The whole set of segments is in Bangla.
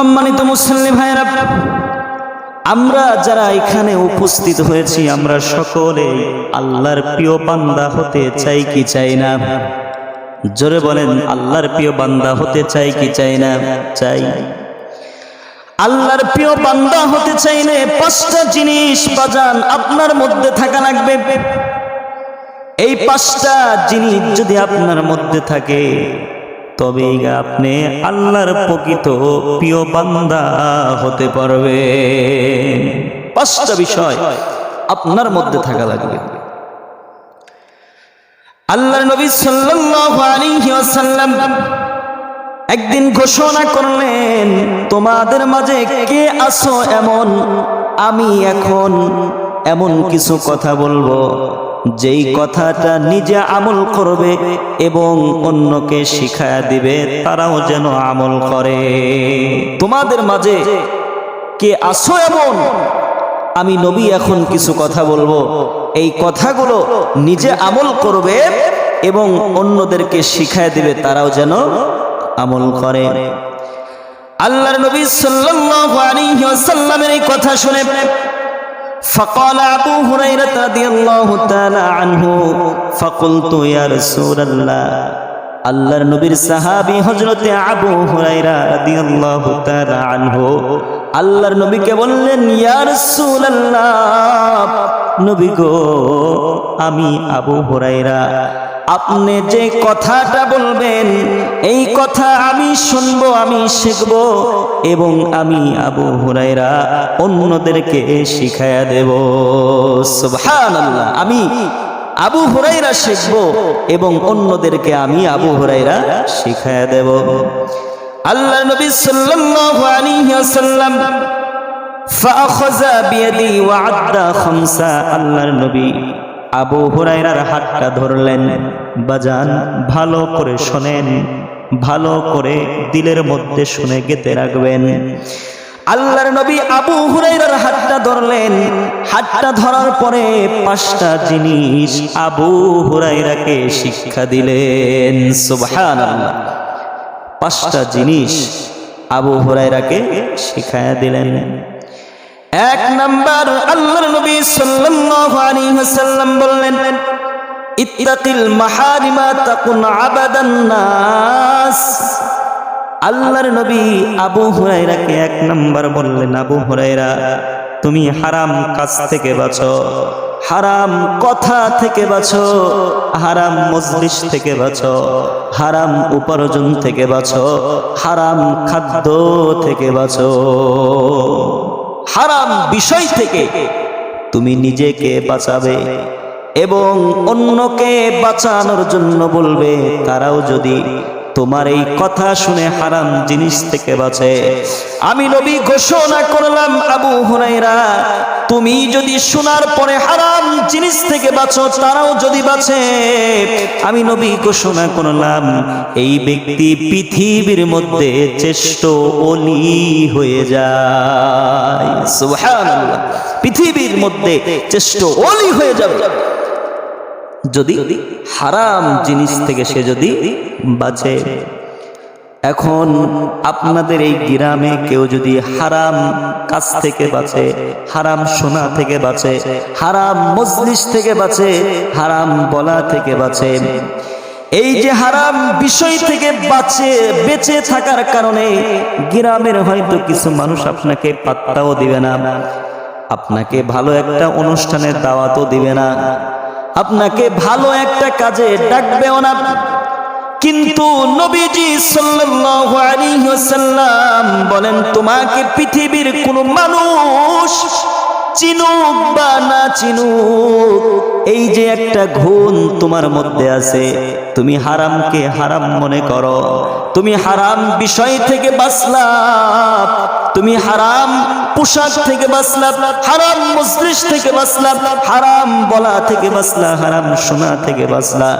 সম্মানিত মুসলিম ভাইরা, আমরা যারা এখানে উপস্থিত হয়েছি আমরা সকলে আল্লাহর প্রিয় বান্দা হতে চাই কি চাই না? জোরে বলেন, আল্লাহর প্রিয় বান্দা হতে চাই কি চাই না? চাই। আল্লাহর প্রিয় বান্দা হতে চাইলে পাঁচটা জিনিস বাজান আপনার মধ্যে থাকা লাগবে। এই পাঁচটা জিনিস যদি আপনার মধ্যে থাকে তবে আপনি আল্লাহর প্রকৃত প্রিয় বান্দা হতে পারবেন। পাঁচটা বিষয় আপনার মধ্যে থাকা লাগবে। আল্লাহর নবী সাল্লাল্লাহু আলাইহি ওয়াসাল্লাম একদিন ঘোষণা করলেন, তোমাদের মাঝে কে আছো এমন, আমি এখন এমন কিছু কথা বলবো যেই কথাটা নিজে আমল করবে এবং অন্যকে শিখায়া দিবে তারাও যেন আমল করে। তোমাদের মাঝে কে আছো এমন, আমি নবী এখন কিছু কথা বলবো, এই কথাগুলো নিজে আমল করবে এবং অন্যদেরকে শিখায়া দিবে তারাও যেন আমল করে। আল্লাহর নবী সাল্লাল্লাহু আলাইহি ওয়াসাল্লামের এই কথা শুনে فقال أبو هريرة رضي الله تعالى عنه فقلت يا رسول الله, আল্লাহর নবীর সাহাবী হযরত আবু হুরায়রা রাদিয়াল্লাহু তাআলা আনহু আল্লাহর নবীকে বললেন, ইয়া রাসূলুল্লাহ, নবী গো, আমি আবু হুরায়রা, আপনি যে কথাটা বলবেন এই কথা আমি শুনবো, আমি শিখব এবং আমি আবু হুরায়রা অন্যদেরকে শিখায়া দেব। সুবহানাল্লাহ, আমি আবু হুরায়রা শিখব এবং অন্যদেরকে আমি আবু হুরায়রা শিখায়া দেব। আল্লাহর নবী সাল্লাল্লাহু আলাইহি ওয়াসাল্লাম ফাআখাযা বিয়াদি ওয়া আদ্দা খামসা, আল্লাহর নবী আবু হুরায়রার হাতটা ধরলেন। বাজান, ভালো করে শোনেন, ভালো করে দিলের মধ্যে শুনে গেঁথে রাখবেন। আল্লাহর নবী আবু হুরায়রার হাতটা ধরলেন। হাতটা ধরার পরে পাঁচটা জিনিস আবু হুরায়রাকে শিক্ষা দিলেন। সুবহানাল্লাহ, পাঁচটা জিনিস আবু হুরায়রাকে শিখায়া দিলেন। এক নাম্বার, আল্লাহর নবী সাল্লাল্লাহু আলাইহি ওয়াসাল্লাম বললেন, ইত্তাকিল মাহারিমা তাকুন আবাদান নাস। আল্লাহর নবী আবু হুরায়রাকে এক নাম্বার বললেন, আবু হুরায়রা, তুমি হারাম কাজ থেকে বাঁচো, হারাম কথা থেকে বাঁচো, হারাম মজলিস থেকে বাঁচো, হারাম উপার্জন থেকে বাঁচো, হারাম খাদ্য থেকে বাঁচো। হারাম বিষয় থেকে তুমি নিজেকে বাঁচাবে এবং অন্যকে বাঁচানোর জন্য বলবে, তারাও যদি তোমার এই কথা শুনে হারাম জিনিস থেকে বাঁচে। আমি নবী ঘোষণা করলাম, আবু হুরায়রা, তুমি যদি শোনার পরে হারাম জিনিস থেকে বাঁচো, তারাও যদি বাঁচে, আমি নবী ঘোষণা করলাম এই ব্যক্তি পৃথিবীর মধ্যে শ্রেষ্ঠ ওলি হয়ে যায়। সুবহানাল্লাহ, পৃথিবীর মধ্যে শ্রেষ্ঠ ওলি হয়ে যাবে যদি হারাম জিনিস থেকে সে যদি বাঁচে। এখন আপনাদের এই গ্রামে কেউ যদি হারাম কাজ থেকে বাঁচে, হারাম শোনা থেকে বাঁচে, হারাম মজলিস থেকে বাঁচে, হারাম বলা থেকে বাঁচে, এই যে হারাম বিষয় থেকে বেঁচে থাকার কারণে গ্রামের হয়তো কিছু মানুষ আপনাকে পাত্তাও দিবে না, আপনাকে ভালো একটা অনুষ্ঠানের দাওয়াতও দিবে না, আপনাকে ভালো একটা কাজে ডাকবেও না। কিন্তু নবীজি সাল্লাল্লাহু আলাইহি ওয়াসাল্লাম বলেন, তোমাকে পৃথিবীর কোনো মানুষ চিনুক বা না চিনুক, এই যে একটা গুণ তোমার মধ্যে আছে, তুমি হারামকে হারাম মনে করো, তুমি হারাম বিষয় থেকে বাঁচলা, তুমি হারাম পোশাক থেকে বাঁচলা, হারাম মজলিস থেকে বাঁচলা, হারাম বলা থেকে বাঁচলা, হারাম শোনা থেকে বাঁচলা,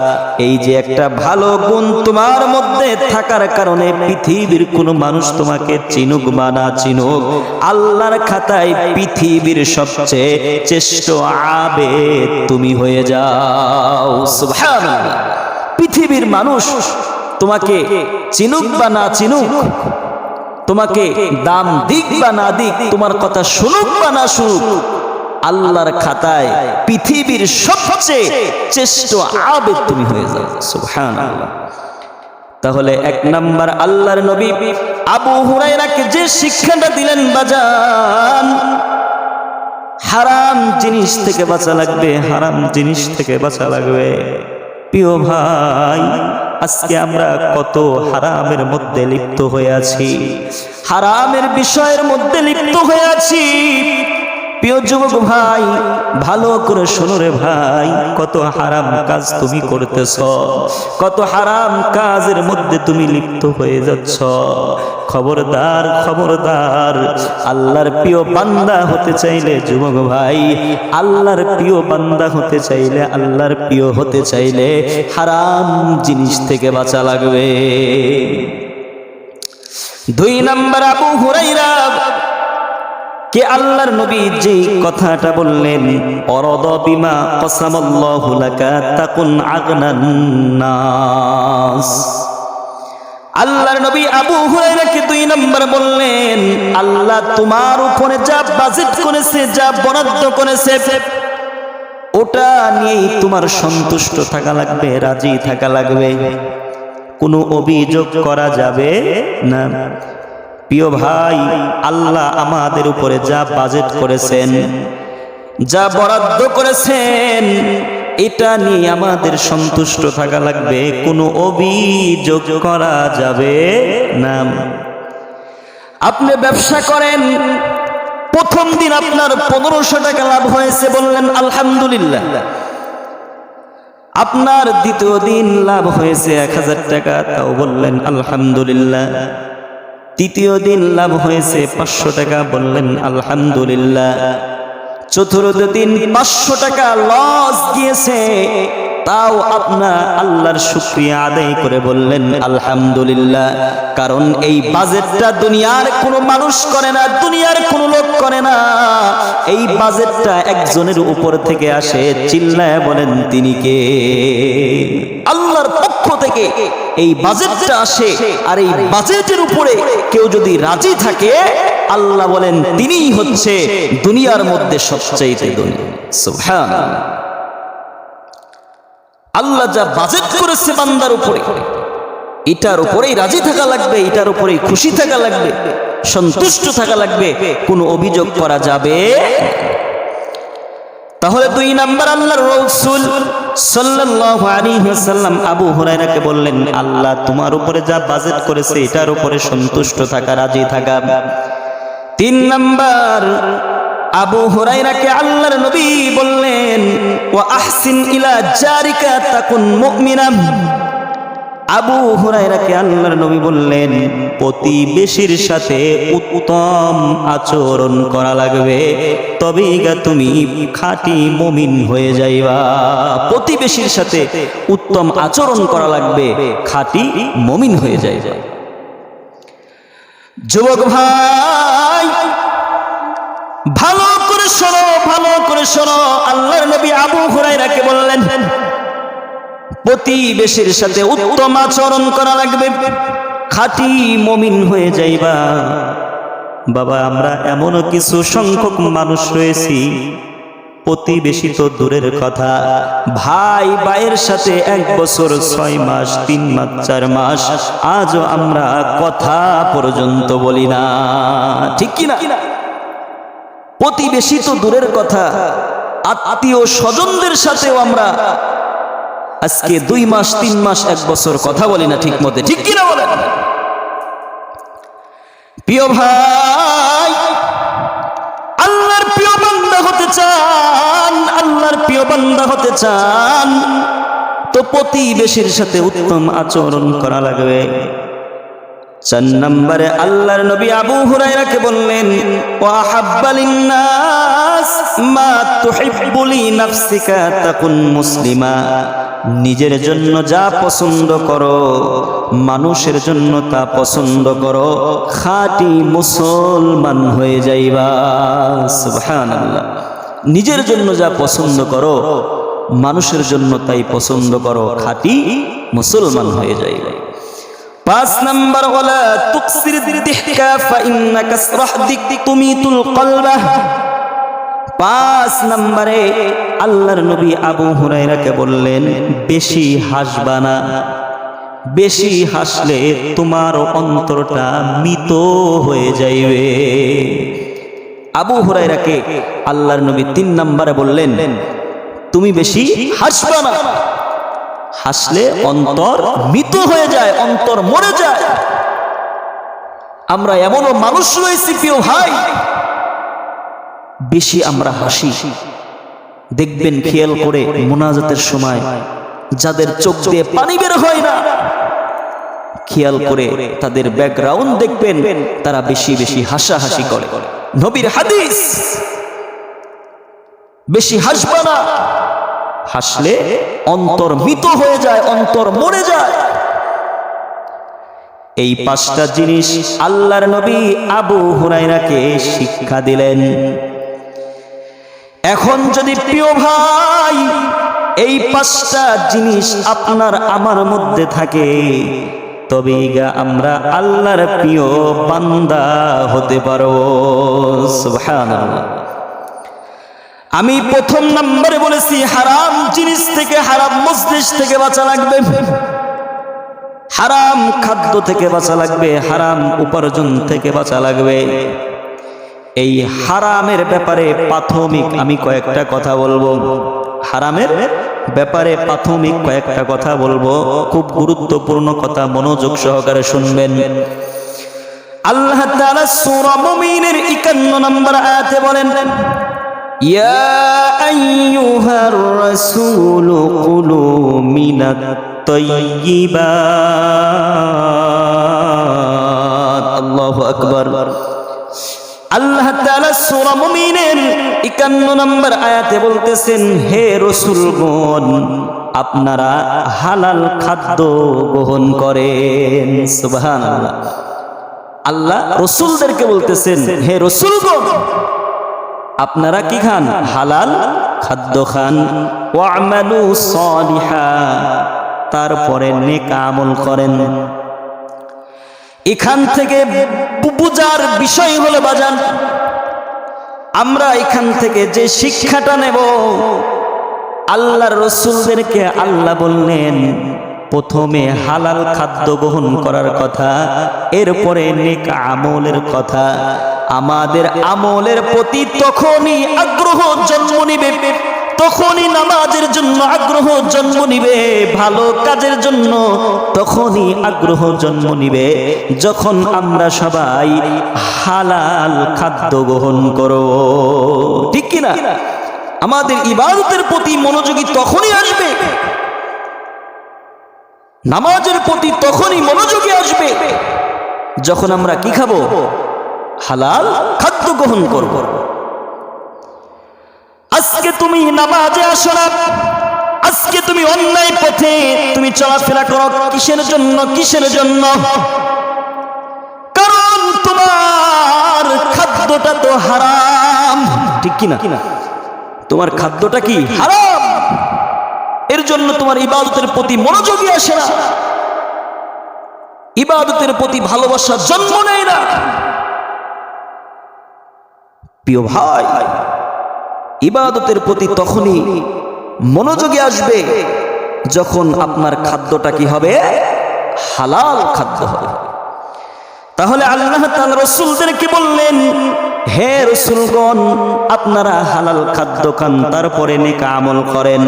এই যে একটা ভালো গুণ তোমার মধ্যে থাকার কারণে পৃথিবীর কোনো মানুষ তোমাকে চিনুক বা না চিনুক, আল্লাহর খাতায় পৃথিবীর সবচেয়ে শ্রেষ্ঠ আবেদ তুমি হয়ে যাও। সুবহানাল্লাহ, পৃথিবীর মানুষ তোমাকে চিনুক বা না চিনুক, তোমাকে দাম দিক বা না দিক, তোমার কথা শুনুক বা না শুনুক, আল্লাহর খাতায় পৃথিবীর সবচেয়ে শ্রেষ্ঠ আবেদ তুমি হয়ে যাও। সুবহানাল্লাহ। তাহলে এক নাম্বার আল্লাহর নবী আবু হুরায়রাকে যে শিক্ষাটা দিলেন বাজান, হারাম জিনিস থেকে বাঁচা লাগবে, হারাম জিনিস থেকে বাঁচা লাগবে। প্রিয় ভাই, আজকে আমরা কত হারামের মধ্যে লিপ্ত হয়ে আছি, হারামের বিষয়ের মধ্যে লিপ্ত হয়ে আছি। প্রিয় যুবক ভাই, ভালো করে শোনো রে ভাই, কত হারাম কাজ তুমি করতেছ, কত হারাম কাজের মধ্যে তুমি লিপ্ত হয়ে যাচ্ছ। খবরদার, খবরদার, আল্লাহর প্রিয় বান্দা হতে চাইলে যুবক ভাই, আল্লাহর প্রিয় বান্দা হতে চাইলে, আল্লাহর প্রিয় হতে চাইলে হারাম জিনিস থেকে বাঁচা লাগবে। 2 নাম্বার আবু হুরায়রা কে আল্লাহর নবী যে কথাটা বললেন, অরদ বিমা কসামাল্লাহু লাকা তাকুন আগনান নাস। আল্লাহর নবী আবু হুরায়রাকে 2 নাম্বার বললেন, আল্লাহ তোমার উপরে যা বাজেট করেছে, যা বরাদ্দ করেছে, ওটা নিয়েই তোমার সন্তুষ্ট থাকা লাগবে, রাজি থাকা লাগবে, কোনো অভিযোগ করা যাবে না। প্রিয় ভাই, আল্লাহ আমাদের উপরে যা বাজেট করেছেন, যা বরাদ্দ করেছেন, এটা নিয়ে আমাদের সন্তুষ্ট থাকা লাগবে, কোনো অভিযোগ করা যাবে না। আপনি ব্যবসা করেন, প্রথম দিন আপনার 1500 টাকা লাভ হয়েছে, বললেন আলহামদুলিল্লাহ। আপনার দ্বিতীয় দিন লাভ হয়েছে 1000 টাকা, তাও বললেন আলহামদুলিল্লাহ। তৃতীয় দিন লাভ হয়েছে 500 টাকা, বললেন আলহামদুলিল্লাহ। চতুর্থ দিন 500 টাকা লস গিয়েছে, তাও আপনার আল্লাহর শুকরিয়া আদায় করে বললেন আলহামদুলিল্লাহ। কারণ এই বাজেটটা দুনিয়ার কোনো মানুষ করে না, দুনিয়ার কোনো লোক করে না, এই বাজেটটা একজনের উপর থেকে আসে। চিল্লায় বলেন তিনি কে? আল্লাহর পক্ষ থেকে এই বাজেটটা আসে। আর এই বাজেটের উপরে কেউ যদি রাজি থাকে, আল্লাহ বলেন তিনিই হচ্ছে দুনিয়ার মধ্যে সবচেয়ে ধনী। সুবহানাল্লাহ। আল্লাহ যা বাজেট করেছে বান্দার উপরে, এটার উপরেই রাজি থাকা লাগবে, এটার উপরেই খুশি থাকা লাগবে, সন্তুষ্ট থাকা লাগবে, কোনো অভিযোগ করা যাবে। তাহলে 2 নাম্বার আল্লাহর রাসূল সাল্লাল্লাহু আলাইহি ওয়াসাল্লাম আবু হুরায়রাকে বললেন, আল্লাহ তোমার উপরে যা বাজেট করেছে, এটার উপরে সন্তুষ্ট থাকা, রাজি থাকা। 3 নাম্বার আবু হুরায়রাকে আল্লাহর নবী বললেন, ওয়া আহসিন ইলা জারিকা তাকুন মুমিনা। আবু হুরায়রাকে আল্লাহর নবী বললেন, প্রতিবেশীর সাথে উত্তম আচরণ করা লাগবে, তবেই তুমি খাঁটি মুমিন হয়ে যাইবা। প্রতিবেশীর সাথে উত্তম আচরণ করা লাগবে, খাঁটি মুমিন হয়ে যাইবা। যুবক ভাই, ভালো করে শোনো, ভালো করে শোনো। আল্লাহর নবী আবু হুরায়রাকে বললেন, প্রতিবেশীর সাথে উত্তম আচরণ করা লাগবে, খাঁটি মুমিন হয়ে যাইবা। বাবা, আমরা এমনও কিছু সংখ্যক মানুষ রয়েছি, প্রতিবেশী তো দূরের কথা, ভাই ভাইয়ের সাথে 1 বছর 6 মাস 3 মাস 4 মাস আজও আমরা কথা পর্যন্ত বলি না, ঠিক কিনা? প্রতিবেশী তো দূরের কথা, আত্মীয় স্বজনদের সাথেও আমরা আজকে 2 মাস 3 মাস 1 বছর কথা বলি না ঠিক মতে, ঠিক কিনা বলেন? প্রিয় ভাই, আল্লাহর প্রিয় বান্দা হতে চান, আল্লাহর প্রিয় বান্দা হতে চান তো প্রতিবেশীর সাথে উত্তম আচরণ করা লাগবে। 4 নম্বরে আল্লাহর নবী আবু হুরায়রাকে বললেন, ওয়া হাব্বালিন নাস মা তুহিব্বু লি নাফসিকা তাকুন মুসলিমা। নিজের জন্য যা পছন্দ করো, মানুষের জন্য তা পছন্দ করো, খাঁটি মুসলমান হয়ে যাইবা। সুবহানাল্লাহ। নিজের জন্য যা পছন্দ করো, মানুষের জন্য তাই পছন্দ করো, খাঁটি মুসলমান হয়ে যাইবা। 5 নাম্বার ওয়ালা তুকসিরিদ দিহকা ফাইন্না কাসরাহ দিক তুমিতুল কলবা। 5 নম্বরে আল্লাহর নবী আবু হুরায়রাকে বললেন বেশি হাসবা না, বেশি হাসলে তোমার অন্তরটা মৃত হয়ে যাইবে। আবু হুরায়রাকে আল্লাহর নবী 3 নম্বরে বললেন তুমি বেশি হাসবা না, হাসলে অন্তর মৃত হয়ে যায়, অন্তর মরে যায়। আমরা এমনও মানুষ রয়েছি প্রিয় ভাই, বেশি আমরা হাসি। দেখবেন খেয়াল করে মুনাজাতের সময় যাদের চোখ দিয়ে পানি বের হয় না, খেয়াল করে তাদের ব্যাকগ্রাউন্ড দেখবেন তারা বেশি বেশি হাসাহাসি করে। নবীর হাদিস, বেশি হাসবা না, হাসলে অন্তর মৃত হয়ে যায়, অন্তর মরে যায়। এই 5টা জিনিস আল্লাহর নবী আবু হুরায়রাকে শিক্ষা দিলেন। এখন যদি প্রিয় ভাই এই 5টা জিনিস আপনার আমার মধ্যে থাকে, তবে আমরা আল্লাহর প্রিয় বান্দা হতে পারব। সুবহানাল্লাহ। আমি 1 নম্বরে বলেছি হারাম জিনিস থেকে, হারাম মজলিস থেকে বাঁচা লাগবে, হারাম খাদ্য থেকে বাঁচা লাগবে, হারাম উপার্জন থেকে বাঁচা লাগবে। এই হারামের ব্যাপারে প্রাথমিক আমি কয়েকটা কথা বলবো, হারামের ব্যাপারে প্রাথমিক কয়েকটা কথা বলবো, খুব গুরুত্বপূর্ণ কথা, মনোযোগ সহকারে শুনবেন। আল্লাহ তাআলা সূরা মুমিনের 51 নম্বর আয়াতে বলেন ইয়া আইয়ুহার রাসূলু কুলু মিনাত তাইয়্যিবাত। আল্লাহু আকবার। আল্লাহ তাআলা সূরা মুমিনের 51 নম্বর আয়াতে বলতেছেন হে রাসূলগণ আপনারা হালাল খাদ্য গ্রহণ করেন। সুবহানাল্লাহ। আল্লাহ রাসূলদেরকে বলতেছেন হে রাসূলগণ আপনারা কি খান? হালাল খাদ্য খান। ওয়া'মালু সালিহা, তারপরে নেক আমল করেন। এখান থেকে বুঝার বিষয় হলো বাজান, আমরা এখান থেকে যে শিক্ষাটা নেব, আল্লাহর রাসূলদেরকে আল্লাহ বললেন প্রথমে হালাল খাদ্য গ্রহণ করার কথা, এরপরে নেক আমলের কথা। আমাদের আমলের প্রতি তখনই আগ্রহ জন্ম নিবে, তখনই নামাজের জন্য আগ্রহ জন্ম নিবে, ভালো কাজের জন্য তখনই আগ্রহ জন্ম নিবে যখন আমরা সবাই হালাল খাদ্য গ্রহণ করব। ঠিক কি না? আমাদের ইবাদতের প্রতি মনোযোগী তখনই আসবে, নামাজের প্রতি তখনই মনোযোগী আসবে যখন আমরা কি খাবো? হালাল খাদ্য গ্রহণ করব। আজকে তুমি নামাজে আসো না, আজকে তুমি অন্যায় পথে তুমি চলাফেরা করো, কিসের জন্য? কিসের জন্য? কারণ তোমার খাদ্যটা তো হারাম। ঠিক কি না? তোমার খাদ্যটা কি? হারাম। এর জন্য তোমার ইবাদতের প্রতি মনোযোগী আসে না, ইবাদতের প্রতি ভালোবাসা জন্ম নেয় না। প্রিয় ভাই, ইবাদতের প্রতি তখনই মনোযোগী আসবে যখন আপনার খাদ্যটা কি হবে? হালাল খাদ্য হবে। তাহলে আল্লাহ তাআলা রাসূলদেরকে বললেন হে রাসূলগণ আপনারা হালাল খাদ্য খান, তারপরে নেক আমল করেন।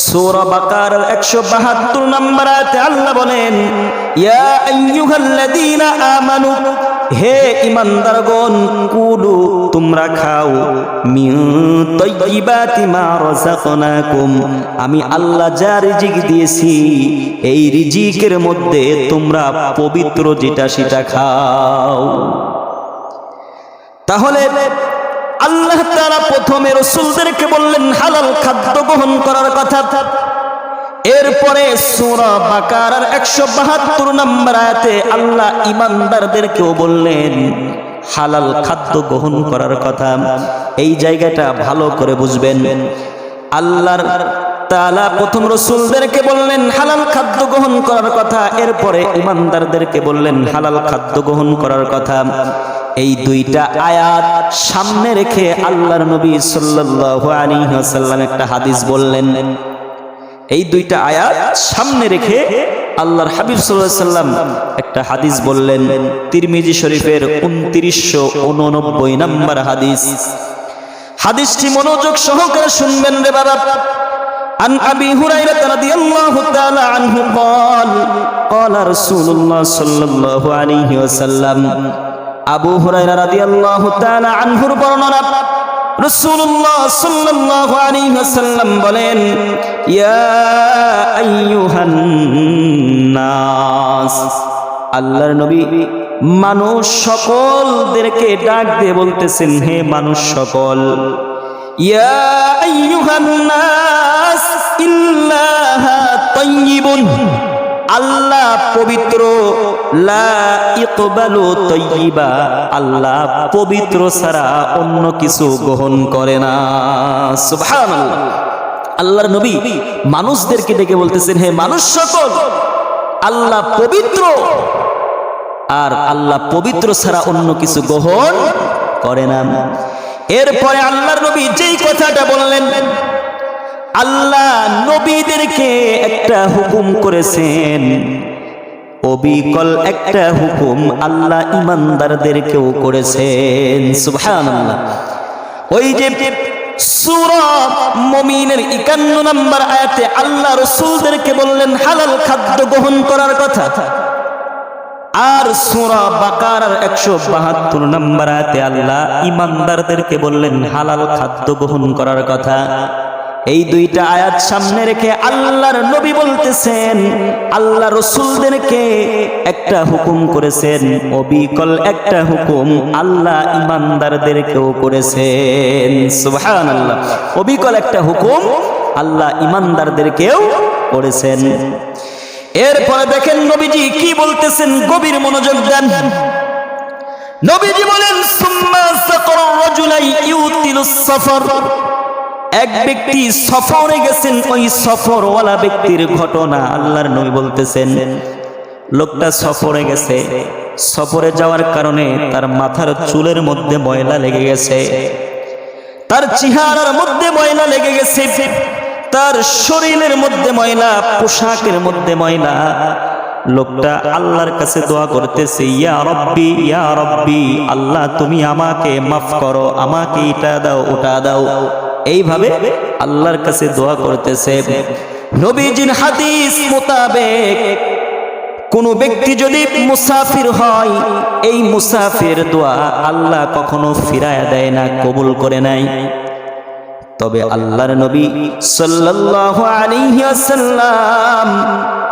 সূরা বাকারার 172 নম্বর আয়াতে আল্লাহ বলেন ইয়া আইয়ুহাল্লাযীনা আমানু, হে ঈমানদারগণ, কুলু তোমরা খাও, মিন তাইয়্যিবাতি মা রাযাকনাকুম, আমি আল্লাহ যা রিজিক দিয়েছি এই রিজিকের মধ্যে তোমরা পবিত্র যেটা সেটা খাও। তাহলে আল্লাহ তাআলা প্রথমে রাসূলদেরকে বললেন হালাল খাদ্য গ্রহণ করার কথা, এরপরে সূরা বাকারার 172 নম্বর আয়াতে আল্লাহ ঈমানদারদেরকেও বললেন হালাল খাদ্য গ্রহণ করার কথা। এই জায়গাটা ভালো করে বুঝবেন। আল্লাহর তাআলা প্রথম রাসূলদেরকে বললেন হালাল খাদ্য গ্রহণ করার কথা, এরপরে ঈমানদারদেরকে বললেন হালাল খাদ্য গ্রহণ করার কথা। এই দুইটা আয়াত সামনে রেখে আল্লাহর নবী সাল্লাল্লাহু আলাইহি ওয়াসাল্লাম একটা হাদিস বললেন। এই দুইটা আয়াত সামনে রেখে আল্লাহর হাবিব সাল্লাল্লাহু আলাইহি ওয়াসাল্লাম একটা হাদিস বললেন। তিরমিজি শরীফের 2989 নম্বর হাদিস। হাদিসটি মনোযোগ সহকারে শুনবেন রে বাবা। عن أبي هريرة رضي الله تعالى عنه قال قال رسول الله صلى الله عليه وسلم আবু হুরায়রা রাদিয়াল্লাহু তাআলা আনহুর বর্ণনা, রাসূলুল্লাহ সাল্লাল্লাহু আলাইহি ওয়াসাল্লাম বলেন, ইয়া আইয়ুহান নাস, আল্লাহর নবী মানুষ সকলদেরকে ডাক দিয়ে বলতেছেন, হে মানুষ সকল, ইয়া আইয়ুহান নাস ইল্লাহা তাইয়্যিবুন, আল্লাহ পবিত্র, লা ইকবালু তাইয়্যিবা, আল্লাহ পবিত্র ছাড়া অন্য কিছু গ্রহণ করে না। সুবহানাল্লাহ। আল্লাহর নবী মানুষদেরকে ডেকে বলতেছেন, হে মানুষ সকল, আল্লাহ পবিত্র, আর আল্লাহ পবিত্র ছাড়া অন্য কিছু গ্রহণ করে না। এরপরে আল্লাহর নবী যেই কথাটা বললেন, আল্লাহ নবীদেরকে একটা হুকুম করেছেন, অবিকল একটা হুকুম আল্লাহ ঈমানদারদেরকেও করেছেন। সুবহানাল্লাহ। ওই যে সূরা মুমিনের 51 নম্বর আয়াতে আল্লাহ রাসূলদেরকে বললেন হালাল খাদ্য গ্রহণ করার কথা, আর সূরা বাকারার 172 নম্বর আয়াতে আল্লাহ ঈমানদারদেরকে বললেন হালাল খাদ্য গ্রহণ করার কথা। এই দুইটা আয়াত সামনে রেখে আল্লাহর নবী বলতেছেন, আল্লাহ রাসূলদেরকে একটা হুকুম করেছেন, অবিকল একটা হুকুম আল্লাহ ঈমানদারদেরকেও করেছেন। সুবহানাল্লাহ। অবিকল একটা হুকুম আল্লাহ ঈমানদারদেরকেও করেছেন। এরপরে দেখেন নবীজি কি বলতেছেন, গভীর মনোযোগ দেন। নবীজি বলেন, সুম্মা সাকারা রাজুলাই ইউতিলুস সাফার, এক ব্যক্তি সফরে গেছেন, ওই সফরওয়ালা ব্যক্তির ঘটনা আল্লাহর নবী বলতেছেন। লোকটা সফরে গেছে, সফরে যাওয়ার কারণে তার মাথার চুলের মধ্যে ময়লা লেগে গেছে, তার চেহারার মধ্যে ময়লা লেগে গেছে, তার শরীরের মধ্যে ময়লা, পোশাকের মধ্যে ময়লা। লোকটা আল্লাহর কাছে দোয়া করতেছে, ইয়া রব্বি, ইয়া রব্বি, আল্লাহ তুমি আমাকে মাফ করো, আমাকে এটা দাও ওটা দাও। এইভাবে আল্লাহর কাছে দোয়া করতেছে। নবীজির হাদিস মোতাবেক কোন ব্যক্তি যদি মুসাফির হয়, এই মুসাফির দোয়া আল্লাহ কখনো ফিরায়া দেয় না, কবুল করে নাই। তবে আল্লাহর নবী সাল্লাল্লাহু আলাইহি ওয়াসাল্লাম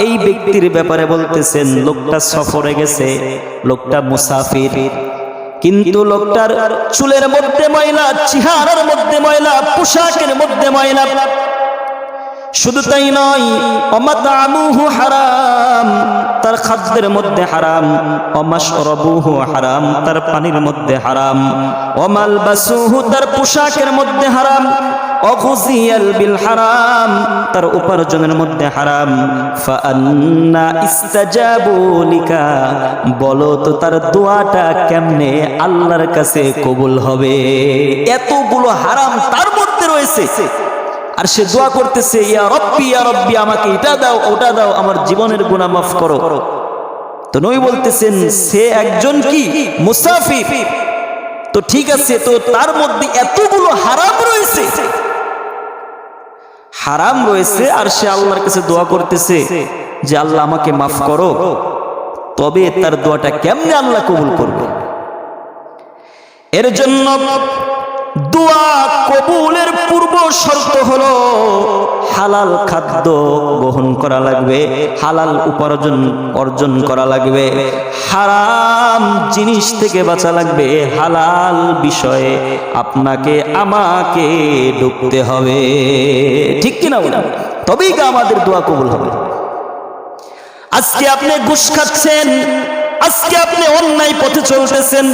এই ব্যক্তির ব্যাপারে বলতেছেন, লোকটা সফরে গেছে, লোকটা মুসাফির, কিন্তু লোকটার চুলের মধ্যে ময়লা, চেহারার মধ্যে ময়লা, পোশাকের মধ্যে ময়লা। শুধু তাই নয়, ওমাতামুহু হারাম, তার খাদ্যের মধ্যে হারাম, ওমাশরাবুহু হারাম, তার পানির মধ্যে হারাম, ওমালবাসুহু, তার পোশাকের মধ্যে হারাম, ওগুযিয়াল বিল হারাম, তার উপার্জনের মধ্যে হারাম। ফাআন্না ইস্তাজাবু লিকা, বলো তো তার দোয়াটা কেমনে আল্লাহর কাছে কবুল হবে? এতগুলো হারাম তার মধ্যে রয়েছে, আর সে দোয়া করতেছে, ইয়া রব্বি, ইয়া রব্বি, আমাকে এটা দাও ওটা দাও, আমার জীবনের গুনাহ মাফ করো। তো নবী বলতেছেন, সে একজন কি মুসাফির, তো ঠিক আছে, তো তার মধ্যে এতগুলো হারাম রয়েছে, হারাম রয়েছে, আর সে আল্লাহর কাছে দোয়া করতেছে যে আল্লাহ আমাকে মাফ করো, তবে তার দোয়াটা কেমনে আল্লাহ কবুল করবে? এর জন্য দোয়া কবুলের পূর্ব শর্ত হলো হালাল খাদ্য গ্রহণ করা লাগবে, হালাল উপার্জন অর্জন করা লাগবে, হারাম জিনিস থেকে বাঁচা লাগবে, হালাল বিষয়ে আপনাকে আমাকে ঢুকতে হবে। ঠিক কিনা বলেন? তবেই আমাদের দোয়া কবুল হবে। আজকে আপনি ঘুষ খাচ্ছেন, আজকে আপনি অন্যায় পথে চলতেছেন,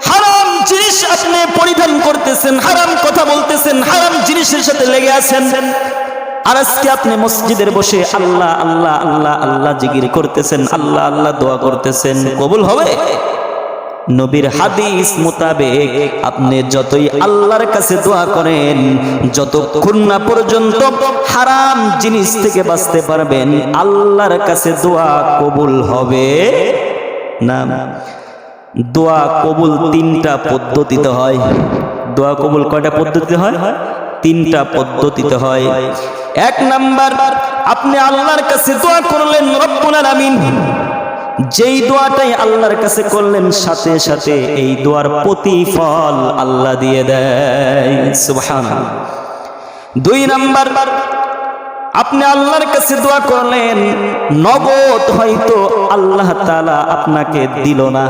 হারাম জিনিস আপনি পরিধান করতেছেন, হারাম কথা বলতেছেন, হারাম জিনিসের সাথে লেগে আছেন, আর আজকে আপনি মসজিদের বসে আল্লাহ আল্লাহ আল্লাহ আল্লাহ জিকির করতেছেন, আল্লাহ আল্লাহ দোয়া করতেছেন, কবুল হবে? নবীর হাদিস মোতাবেক আপনি যতই আল্লাহর কাছে দোয়া করেন, যতক্ষণ না পর্যন্ত হারাম জিনিস থেকে বাঁচতে পারবেন, আল্লাহর কাছে দোয়া কবুল হবে না। দোয়া কবুল তিনটা পদ্ধতিতে হয়। দোয়া কবুল কয়টা পদ্ধতিতে হয়? তিনটা পদ্ধতিতে হয়। এক নাম্বার, আপনি আল্লাহর কাছে দোয়া করলেন, রব্বুল আলামিন যেই দোয়াটাই আল্লাহর কাছে করলেন, সাথে সাথে এই দোয়ার প্রতিফল আল্লাহ দিয়ে দেয়, সুবহানাল্লাহ। দুই নাম্বার, আপনি আল্লাহর কাছে দোয়া করলেন, নগদ হয়তো আল্লাহ তাআলা আপনাকে দিল না,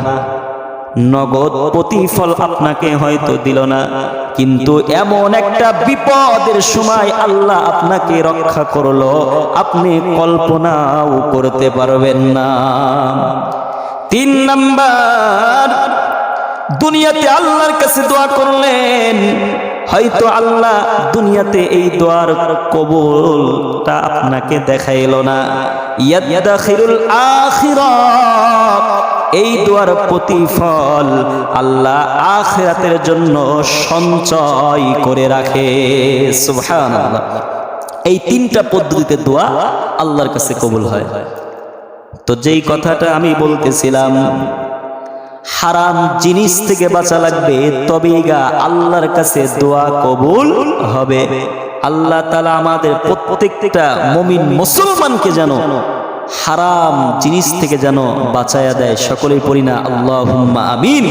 নগদ প্রতিফল আপনাকে হয়তো দিল না, কিন্তু এমন একটা বিপদের সময় আল্লাহ আপনাকে রক্ষা করলো, আপনি কল্পনাও করতে পারবেন না। তিন নাম্বার, দুনিয়াতে আল্লাহর কাছে দোয়া করলেন, হয়তো আল্লাহ দুনিয়াতে এই দোয়ার কবুলটা আপনাকে দেখাইল না, ইয়াদাখিরুল আখিরাত এই দোয়ার প্রতিফল আল্লাহ আখিরাতের জন্য সঞ্চয় করে রাখে, সুবহানাল্লাহ। এই তিনটা পদ্ধতিতে দোয়া আল্লাহর কাছে কবুল হয়। তো যেই কথাটা আমি বলতেছিলাম, হারাম জিনিস থেকে বাঁচা লাগবে, তবেই গা আল্লাহর কাছে দোয়া কবুল হবে। আল্লাহ তাআলা আমাদের প্রত্যেকটা মুমিন মুসলমানকে যেন হারাম জিনিস থেকে যেন বাঁচায়া দেয়। সকলেই পড়ি না আল্লাহুম্মা আমিন।